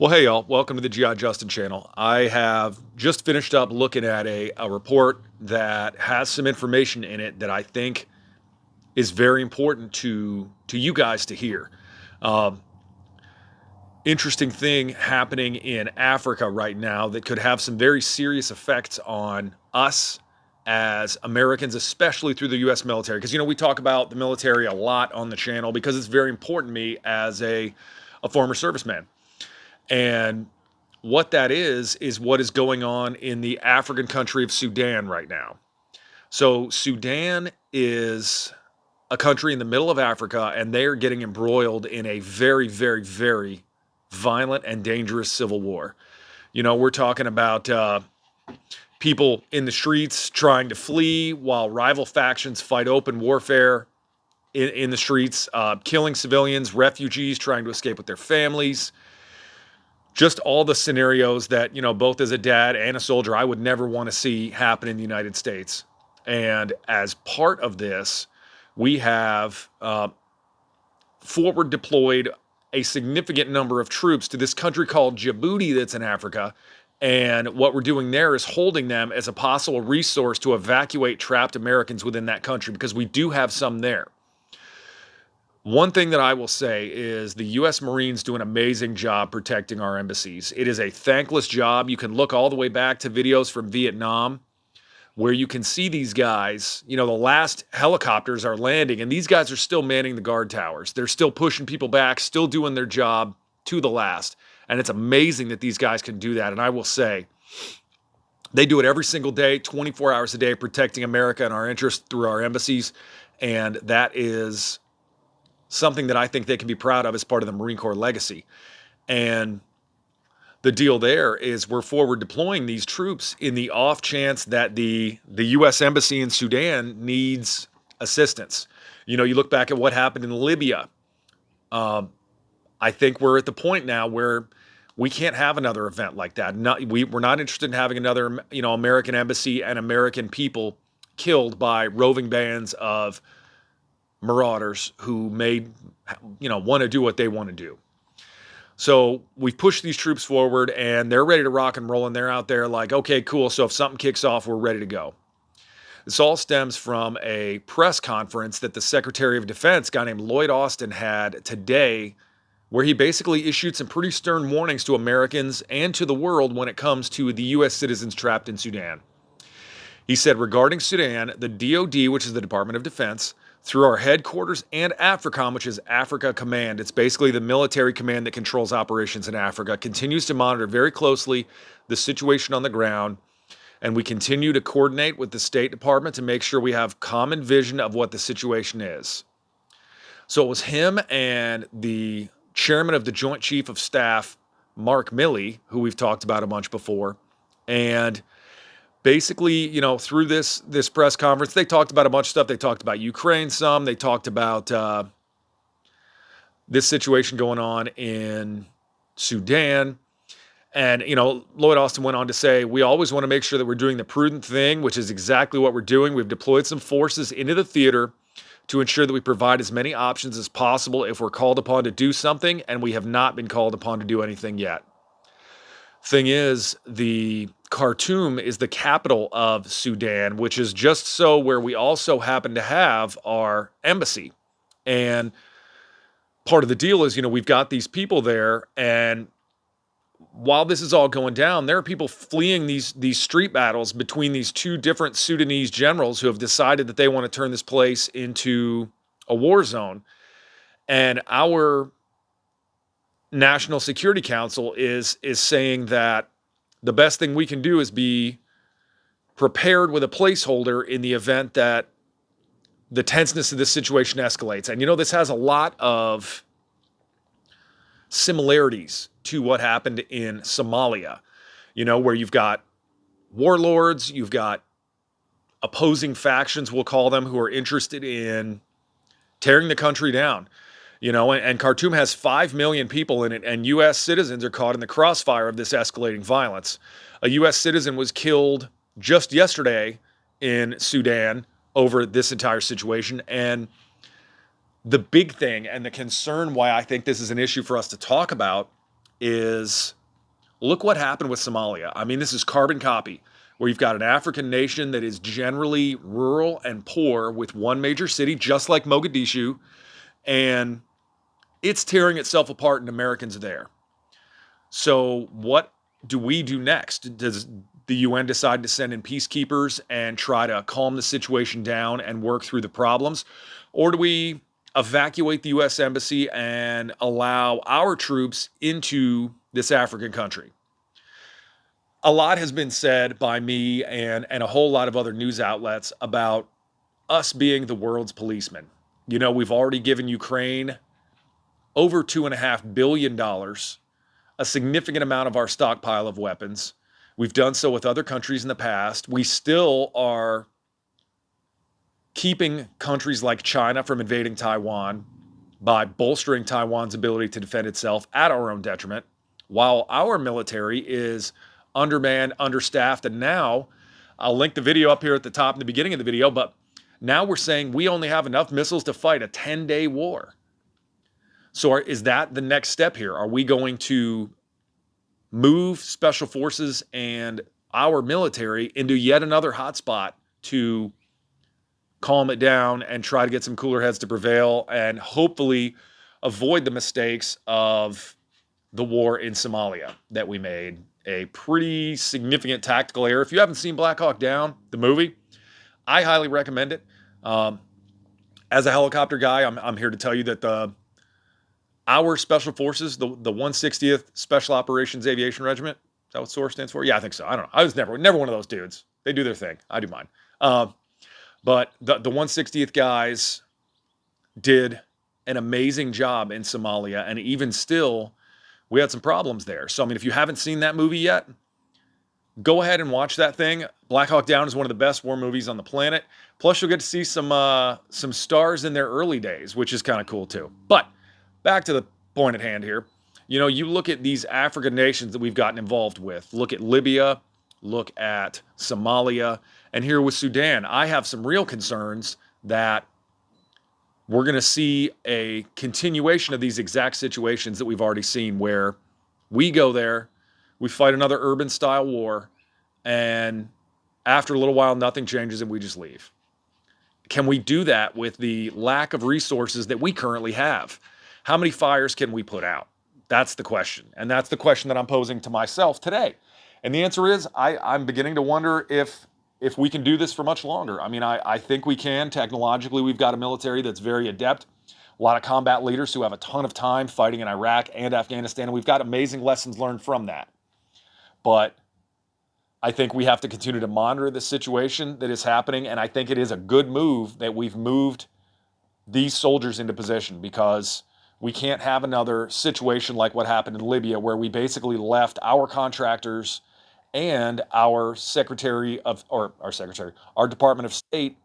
Well, hey, y'all. Welcome to the GI Justin channel. I have just finished up looking at a report that has some information in it that I think is very important to you guys to hear. Um, Interesting thing happening in Africa right now that could have some very serious effects on us as Americans, especially through the U.S. military. Because, we talk about the military a lot on the channel because it's very important to me as a former serviceman. And what that is what is going on in the African country of Sudan right now. So, Sudan is a country in the middle of Africa, and they are getting embroiled in a very, very, very violent and dangerous civil war. We're talking about people in the streets trying to flee while rival factions fight open warfare in the streets, killing civilians, refugees trying to escape with their families, just all the scenarios that, both as a dad and a soldier, I would never want to see happen in the United States. And as part of this, we have forward deployed a significant number of troops to this country called Djibouti that's in Africa. And what we're doing there is holding them as a possible resource to evacuate trapped Americans within that country, because we do have some there. One thing that I will say is the U.S. Marines do an amazing job protecting our embassies. It is a thankless job. You can look all the way back to videos from Vietnam where you can see these guys, the last helicopters are landing and these guys are still manning the guard towers. They're still pushing people back, still doing their job to the last. And it's amazing that these guys can do that. And I will say, they do it every single day, 24 hours a day, protecting America and our interests through our embassies. And that is something that I think they can be proud of as part of the Marine Corps legacy. And the deal there is we're forward deploying these troops in the off chance that the U.S. Embassy in Sudan needs assistance. You look back at what happened in Libya. I think we're at the point now where we can't have another event like that. We're not interested in having another, American embassy and American people killed by roving bands of marauders who may, want to do what they want to do. So we've pushed these troops forward and they're ready to rock and roll, and they're out there like, okay, cool. So if something kicks off, we're ready to go. This all stems from a press conference that the Secretary of Defense, a guy named Lloyd Austin, had today, where he basically issued some pretty stern warnings to Americans and to the world when it comes to the U.S. citizens trapped in Sudan. He said, regarding Sudan, the DoD, which is the Department of Defense, through our headquarters, and AFRICOM, which is Africa Command, it's basically the military command that controls operations in Africa, continues to monitor very closely the situation on the ground, and we continue to coordinate with the State Department to make sure we have common vision of what the situation is. So it was him and the chairman of the Joint Chief of Staff, Mark Milley, who we've talked about a bunch before, and basically, through this press conference, they talked about a bunch of stuff. They talked about Ukraine some. They talked about this situation going on in Sudan. And, Lloyd Austin went on to say, we always want to make sure that we're doing the prudent thing, which is exactly what we're doing. We've deployed some forces into the theater to ensure that we provide as many options as possible if we're called upon to do something, and we have not been called upon to do anything yet. Thing is, the Khartoum is the capital of Sudan, which is just so where we also happen to have our embassy. And part of the deal is, we've got these people there, and while this is all going down, there are people fleeing these street battles between these two different Sudanese generals who have decided that they want to turn this place into a war zone. And our National Security Council is saying that the best thing we can do is be prepared with a placeholder in the event that the tenseness of this situation escalates. And, this has a lot of similarities to what happened in Somalia, where you've got warlords, you've got opposing factions, we'll call them, who are interested in tearing the country down. And Khartoum has 5 million people in it, and U.S. citizens are caught in the crossfire of this escalating violence. A U.S. citizen was killed just yesterday in Sudan over this entire situation. And the big thing and the concern why I think this is an issue for us to talk about is look what happened with Somalia. I mean, this is carbon copy, where you've got an African nation that is generally rural and poor with one major city, just like Mogadishu, and it's tearing itself apart and Americans are there. So what do we do next? Does the UN decide to send in peacekeepers and try to calm the situation down and work through the problems? Or do we evacuate the US Embassy and allow our troops into this African country? A lot has been said by me and a whole lot of other news outlets about us being the world's policemen. You know, we've already given Ukraine over $2.5 billion, a significant amount of our stockpile of weapons. We've done so with other countries in the past. We still are keeping countries like China from invading Taiwan by bolstering Taiwan's ability to defend itself at our own detriment, while our military is undermanned, understaffed, and now I'll link the video up here at the top in the beginning of the video, but now we're saying we only have enough missiles to fight a 10-day war. So is that the next step here? Are we going to move special forces and our military into yet another hotspot to calm it down and try to get some cooler heads to prevail and hopefully avoid the mistakes of the war in Somalia that we made? A pretty significant tactical error. If you haven't seen Black Hawk Down, the movie, I highly recommend it. As a helicopter guy, I'm here to tell you that our special forces, the 160th Special Operations Aviation Regiment, is that what SOAR stands for? Yeah, I think so. I don't know. I was never one of those dudes. They do their thing. I do mine. But the 160th guys did an amazing job in Somalia, and even still, we had some problems there. So, I mean, if you haven't seen that movie yet, go ahead and watch that thing. Black Hawk Down is one of the best war movies on the planet. Plus, you'll get to see some stars in their early days, which is kind of cool too. But back to the point at hand here. You know, you look at these African nations that we've gotten involved with. Look at Libya, look at Somalia, and here with Sudan. I have some real concerns that we're going to see a continuation of these exact situations that we've already seen, where we go there, we fight another urban style war, and after a little while, nothing changes and we just leave. Can we do that with the lack of resources that we currently have? How many fires can we put out? That's the question. And that's the question that I'm posing to myself today. And the answer is, I'm beginning to wonder if we can do this for much longer. I mean, I think we can. Technologically, we've got a military that's very adept. A lot of combat leaders who have a ton of time fighting in Iraq and Afghanistan, and we've got amazing lessons learned from that. But I think we have to continue to monitor the situation that is happening, and I think it is a good move that we've moved these soldiers into position, because we can't have another situation like what happened in Libya, where we basically left our contractors and our our Department of State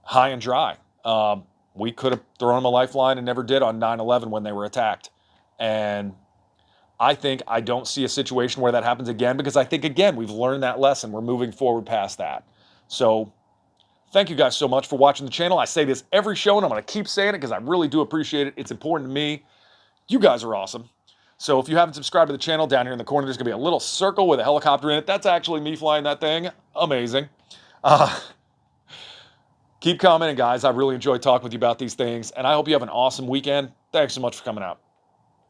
high and dry. We could have thrown them a lifeline and never did on 9/11 when they were attacked. And I don't see a situation where that happens again, because I think, again, we've learned that lesson. We're moving forward past that. So thank you guys so much for watching the channel. I say this every show, and I'm going to keep saying it because I really do appreciate it. It's important to me. You guys are awesome. So if you haven't subscribed to the channel, down here in the corner, there's going to be a little circle with a helicopter in it. That's actually me flying that thing. Amazing. Keep commenting, guys. I really enjoy talking with you about these things, and I hope you have an awesome weekend. Thanks so much for coming out.